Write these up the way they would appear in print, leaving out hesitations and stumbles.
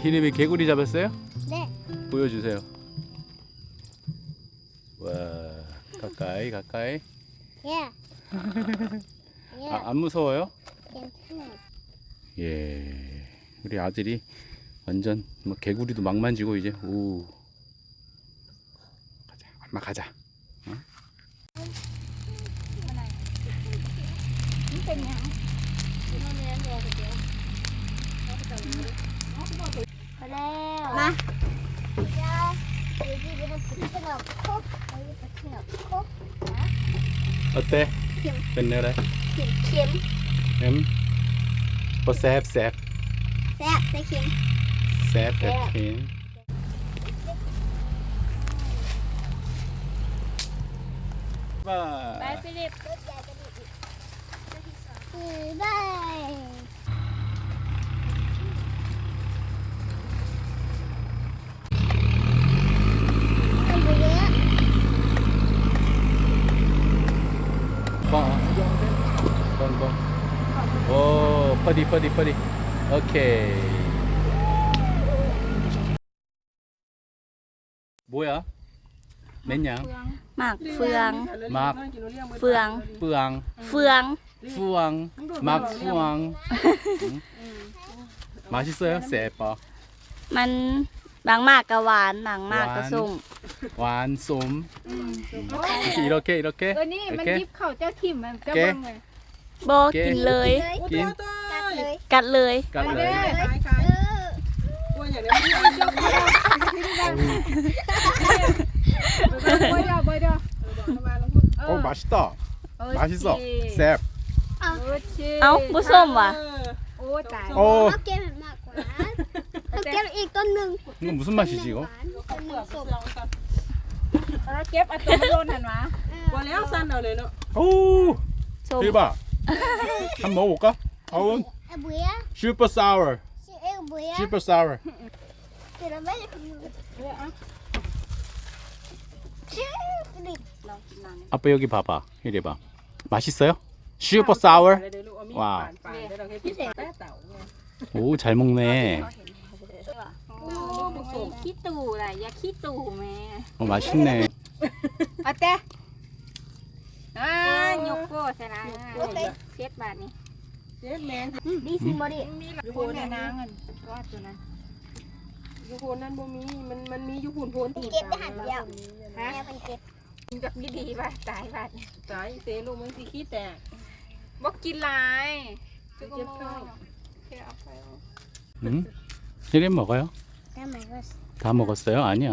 희림이 개구리 잡았어요? 네. 보여주세요. 와, 가까이. 예. 예. 안 무서워요? 괜찮아. 예. 우리 아들이 완전 뭐 개구리도 막 만지고 이제 오. 가자. 엄마 가자. 어? เป็นยังพอแล้วมาเดี๋ยวพี่จะมาถึงขนมครกเราจะไปขนมครกนะ 어때?เป็นอะไร เค็ม บ่แซ่บ แซ่บได้เค็ม แซ่บแบบเค็มบ้า ไปฟิลิป รถใหญ่จะดีอีกได้ 뻥. 오, 퍼디. 오케이. 뭐야? 몇 냥? หมากเฟือง 막 เฟือง 뿌앙 เฟือง 푸앙 막 푸앙 응? 맛있어요? 세뻐 มันบางมากก็หวานบางมากก็ส้ม 완솜 이렇게 นี่มันยิบเข่าเจ้าถิ่มมันเจ้า แก เบิ้งเลย โบกินเลย 낀 กัดเลย กัดเลย 깎래 ตัวอย่างนี้บอยดอ 오 맛있다 맛있어 셉 โอ้ชิ เอ้าบุส้มว่ะ โอ้ตาย 오 เอาเกมมากกว่าเอาเกมอีกต้นหนึ่ง 이거 무슨 맛이지 이거? ต้นหนึ่งส้ม แล้วเก็บเอาตัวมันโดนหันวะ ว่าแล้วสั้นเอาเลยเนาะ 오 ส้ม 대박 한번 먹어볼까? 아운 เอ้เบื่อ 슈퍼 사워 ชื่อเอ้เบื่อ 슈퍼 사워 คือเราไม่ได้กินชื่อดิบ 아빠 여기 봐봐 이리 봐 맛있어요? 슈퍼 사워 เดี๋ยวลูกเอามีด ว้าว ปาดๆเดี๋ยวเราให้กินแป้เต่าไง 오 잘 먹네 โอ้ขี้ตู่ล่ะอย่าขี้ตู่แม่ 맛있네 เอาแต่ ยกโป้ใส่ละเช็ดบาทนี่ เจ๊แมน ดีสิบอดี มีหลักโคเนี่ยนางเงินว่าตัวนั้น ยูโพนนั่นบ่มีมันมียูโพนโพน เก็บได้หันเดียว ฮะ แม่มันเก็บ กินแบบดีๆป่ะตายป่ะ ตายเซลูกมันสิขี้แตก บอกกินหลาย เจ็บท้อง 응? 혜림 먹어요? ทำไมก็ 다 먹었어요? 아니야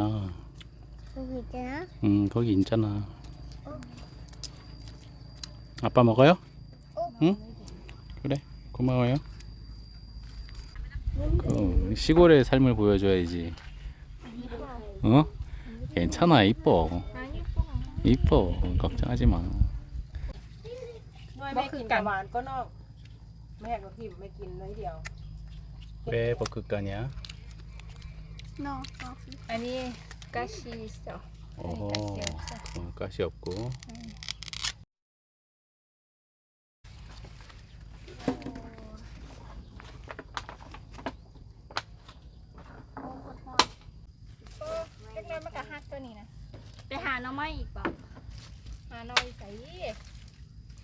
คือผิดนะ 거기 있잖아 아빠 먹어요? 응? 그래 고마워요 시골의 삶을 보여줘야지 어? 괜찮아 이뻐 걱정하지 마 น้อยแม่กินกับหวานก็นอกแม่ก็พิมพ์ไม่กินน้อยเดียว 왜 버크가냐? โน่ อันนี้กาชีสอ 어허 가시 없고เล็กน้อยมันก็ฮักตัวนี้นะ ไปหาหน่อไม้อีกเปล่า มาน้อยใส่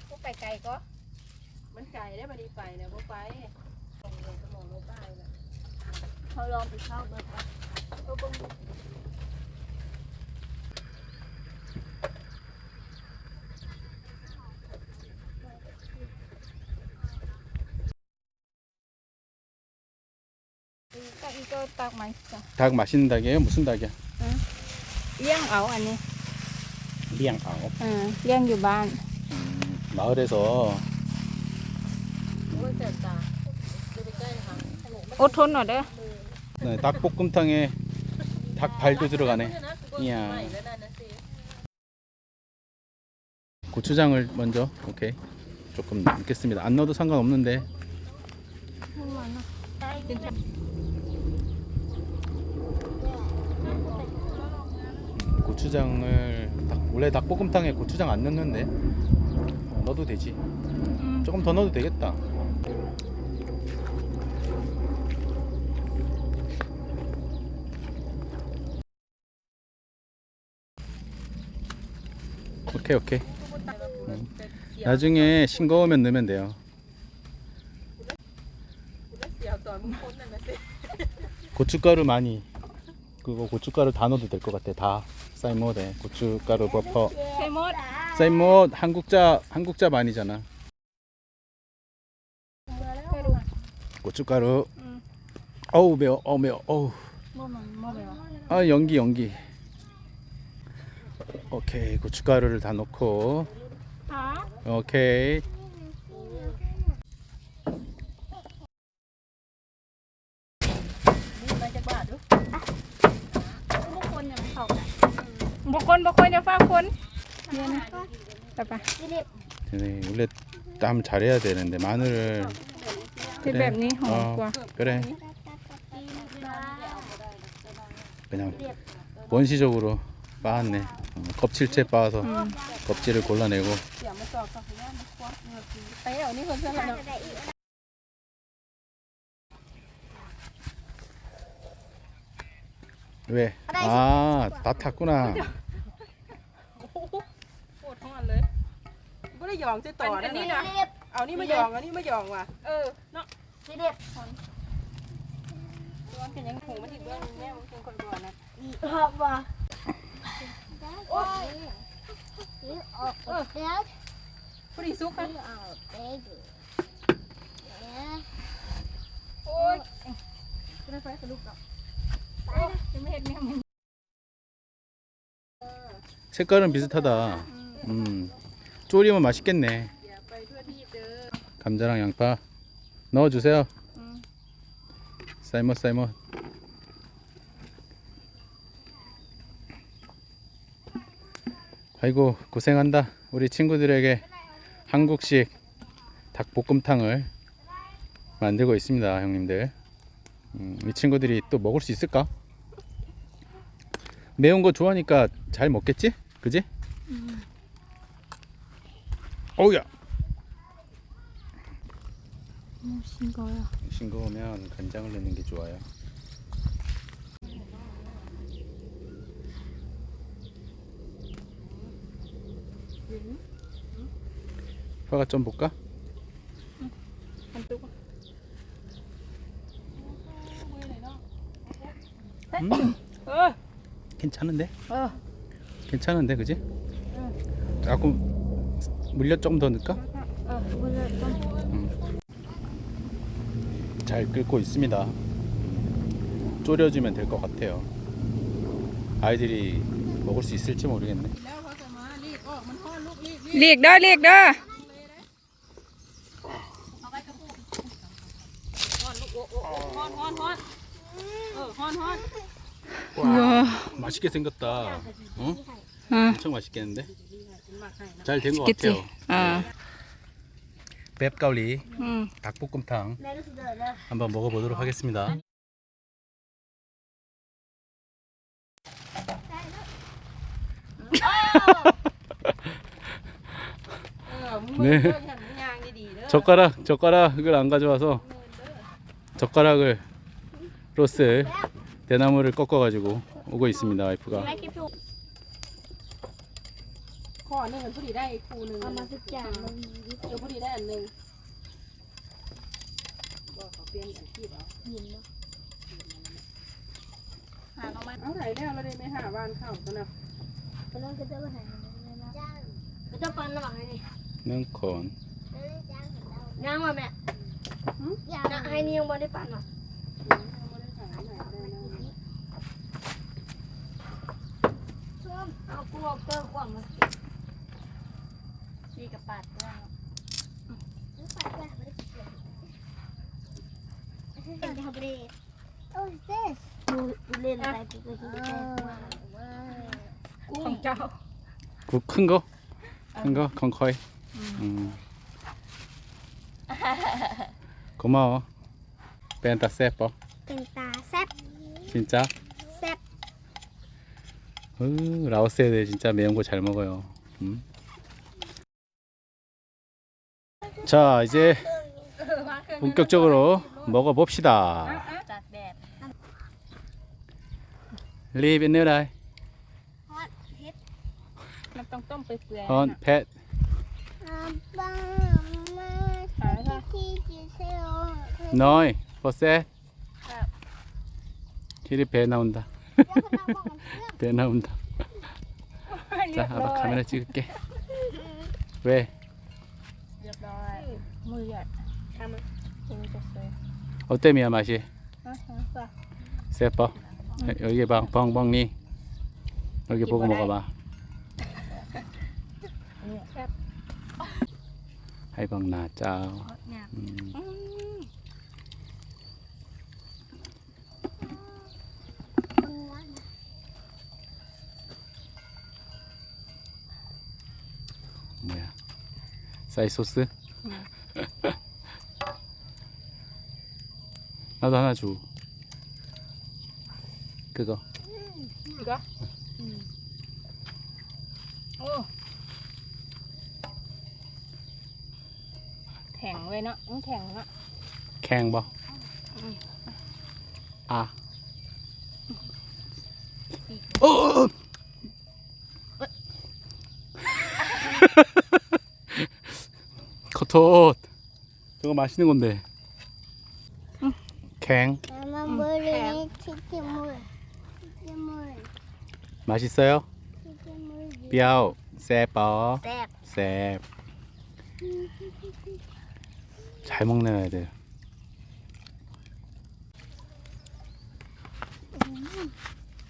พวกไปไกลก็ มันไก่ได้บัดนี้ไปเนี่ยบ่ไปตรงเลยสมองลงใต้น่ะ เขาลองไปเข้าเบิร์ด ก็อีก็ตักมันจ้ะ 닭 맛있는 닭이에요? 무슨 닭이야? เลี้ยงเอาอันนี้ 리앙아오 เลี้ยงอยู่บ้าน 마을에서 โอ้ยเจ็บตาดูไปใกล้ค่ะ อดทนหน่อยเด้อ 네, 닭볶음탕에 닭 발도 들어가네 เนี่ยนะคือ 이야 ใหม่แล้วนั่นนะสิ 고추장을 먼저 오케이 조금 넣겠습니다 안 넣어도 상관없는데 고추장을 원래 닭볶음탕에 고추장 안 넣는데 넣어도 되지 조금 더 넣어도 되겠다 오케이 오케이. 나중에 싱거우면 넣으면 돼요. เสียวตอนมึงพ้นนั่นนะสิ 고춧가루 많이. 그거 고춧가루 다 넣어도 될 것 같아. 다 삶아도 돼. 고춧가루 버터. ใส่หมด 삶못 한국자 많이잖아. 고춧가루. 어우 매워. 어우 매워. 어우. บ่มันบ่เลย 아 연기. 오케이 고춧가루를 다 넣고. ฮะ 오케이. มาจากบ้านดู บ่คนยังเข้าบ่คนจะฟังคนเดี๋ยวนะไปไป 네, 원래 땀 잘해야 되는데 마늘을 ที่แบบนี้หอมกว่า 그래 그냥 원시적으로 빻았네. 껍질째 빻아서 껍질을 골라내고 เสียวมาจอกกับหัวมันควักเงินไปเอานี่คนเสื้อละเนาะ 왜? 아, 다 탔구나. ปวดท้องเลยไม่ได้หยองจะต่อนะนี่นะเอานี่มาหยองเอานี่มาหยองว่ะเนาะตัวเป็นยังหูมันอีกเรื่องนึงแม่มันเป็นคนก่อนนะ พอดีซุกค่ะ โอ้ยไม่ได้ไฟสรุปหรอกจะไม่เห็นแม่มึง 색깔은 비슷하다. 졸이면 맛있겠네. อย่าไปทั่วที่เด้อ 감자랑 양파 넣어주세요. 삶어. 아이고 고생한다. 우리 친구들에게 한국식 닭볶음탕을 만들고 있습니다, 형님들. 이 친구들이 또 먹을 수 있을까? 매운 거 좋아하니까 잘 먹겠지? 그지? 어우야! 싱거워요. 싱거우면 간장을 넣는 게 좋아요. 화가 좀 볼까? 괜찮은데? 괜찮은데, 그지? 조금 물엿 좀 더 넣을까? 잘 끓고 있습니다. 졸여주면 될 것 같아요. 아이들이 먹을 수 있을지 모르겠네. เรียกเด้อเรียกเด้อ 와, 맛있게 생겼다. 어? อ่า 엄청 맛있겠는데? 잘 된 것 กิดสิ 같아요. อ่า 맵가리 อืม 닭볶음탕 한번 먹어보도록 하겠습니다. 네. 젓가락을 안 가져와서 젓가락을 로스 대나무를 꺾어가지고 오고 있습니다, 와이프가. ข้อนึงมันพอดีได้คู่นึง เอามาสักอย่างหนึ่ง พอดีได้อันนึงบอกเขาเปลี่ยนอาชีพเอา หินเนาะ เอาไหนแล้วเราได้ไม่หาบ้านเข้ากันนะ ก็ต้องก็จะมาหาเงินนะก็จะปันระหว่างนี้ 능콘 ย่างว่ะแม่ย่างให้นี่ยังไม่ได้ปันว่ะเอากลัวเกินกว่ามาดีกับปัดด้วยปัดด้วยไม่ได้เกี่ยวเป็นทำเรศโอ้ยเจ๊ดูเล่นอะไรกูก็ดูเจ๊ ของเจ้า 큰 거? 큰 거? 컨커이? 고마워. 벤타 세퍼. เป็นตาแซ่บ 진짜? แซ่บ 라오스 애들 진짜 매운 거 잘 먹어요. 자, 이제 본격적으로 먹어봅시다. จากแดด Live in the night. ฮอตเฮ็ด น้ำต ต้องต้มไปเปื่อย 헌, 펫. 아빠, 엄마, 알아. 사진 주세요. 너이, 버세. 히리 배 나온다. 배 나온다. เรีย 자, บร้อ 아빠 ย 카메라 찍을게. 왜? เรียบร้อยมือหยัดทำกินจะสวย 어때 미야 맛이? นะป่ะ 세뻐? 여기 봐, 뻥뻥니. 여기 보고 먹어봐. เนี่ยแซ่บ 하이방 나짜. เนี่ย 음. อืม 뭐야? 쌀 소스? 나도 하나 줘. 그거. อีกเหรอโอ้แข็งเลยเนาะต้องแข็งเนาะ 캥 봐. 아. 어! 커톳. 저거 맛있는 건데. 캥. 엄마 물에 치즈물. 치즈물. 맛있어요? 치즈물. 뼈. 쎄뻐. 셉. 쎄. 잘 먹네 애들.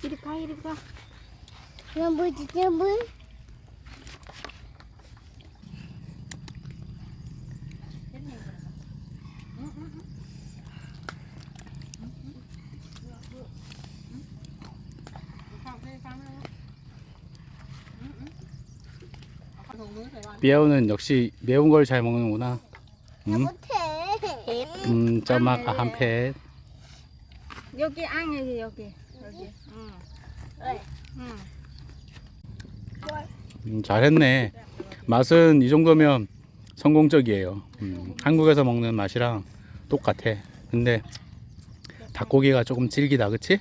이리 가 이리 가 치즈물 치즈물. 뼈는 역시 매운 걸 잘 먹는구나. 나 음, 못해. 점막 한 팩. 여기 안에 여기 잘했네. 맛은 이 정도면 성공적이에요. 한국에서 먹는 맛이랑 똑같아. 근데 닭고기가 조금 질기다, 그치?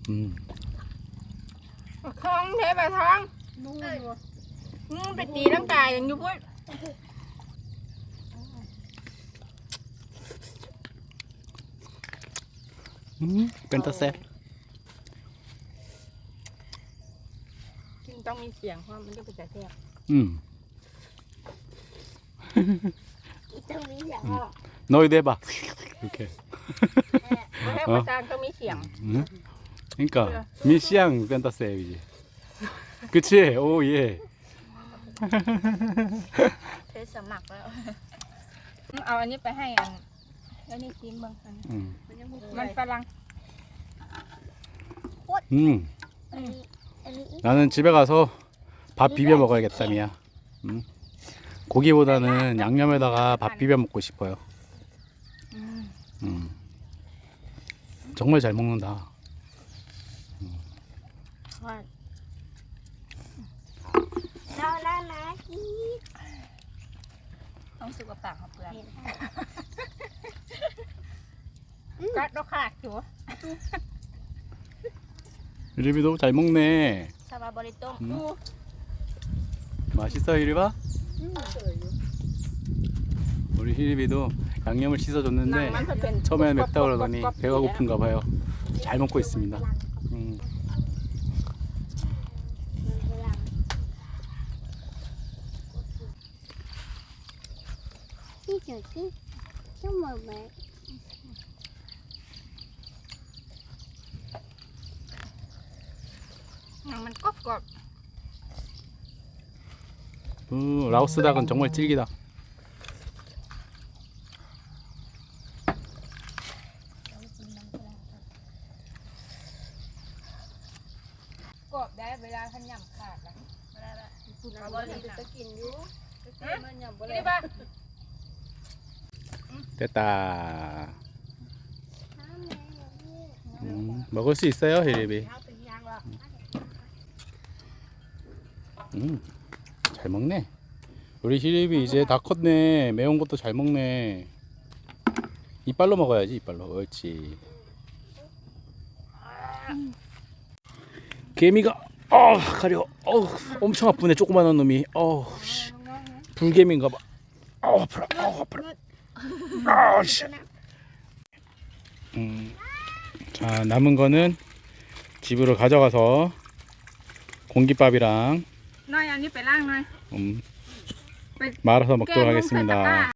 음, ท้องเทไปท้องไปตีร่างกายอย่างยุบ 펜타세. กินต้องมีเสียงเพราะมันจะเป็นแต่แซ่บ ต้องมีอย่าง 너희도 해봐. 이렇게. ไม่ให้ประจานต้องมีเสียง 응? 그러니까 미시앙 펜타세이지. 그치? 오 예. เทสมัครแล้วเอาอันนี้ไปให้อันแล้วนี่กินบางอัน 음. มันฝรั่ง 나는 집에 가서 밥 비벼 먹어야겠다, 미야. 고기보다는 양념에다가 밥 비벼 먹고 싶어요. 정말 잘 먹는다. เราได้มาที่ ต้องสุกปากเขาเปลือกกัดเราขาดอยู่ 유리비도 잘 먹네. ซาบาบริต้ม 맛있어, 유리바? 우리 히리비도 양념을 หนัง 씻어줬는데 มันจะเป็น 처음에는 맵다 그러더니 배가 고픈가 봐요. 잘 먹고 있습니다. ที่จุดที่ชั่วโมงไหม หนังมันกรอบกรอบ 라오스 닭은 정말 질기다. กรอบได้เวลาขยำขาดแล้วเอาบริจะกินอยู่มันยำบริบ้า 됐다. 먹을 수 있어요, 히리비. 잘 먹네. 우리 히리비 이제 다 컸네. 매운 것도 잘 먹네. 이빨로 먹어야지, 이빨로. 옳지. 개미가 가려. 엄청 아프네. 조그만한 놈이. 씨. 불개미인가 봐. 아파라. 아파라. 씨. 자, 남은 거는 집으로 가져가서 공깃밥이랑 nói anh với phải lang nói 말아서 먹도록 하겠습니다.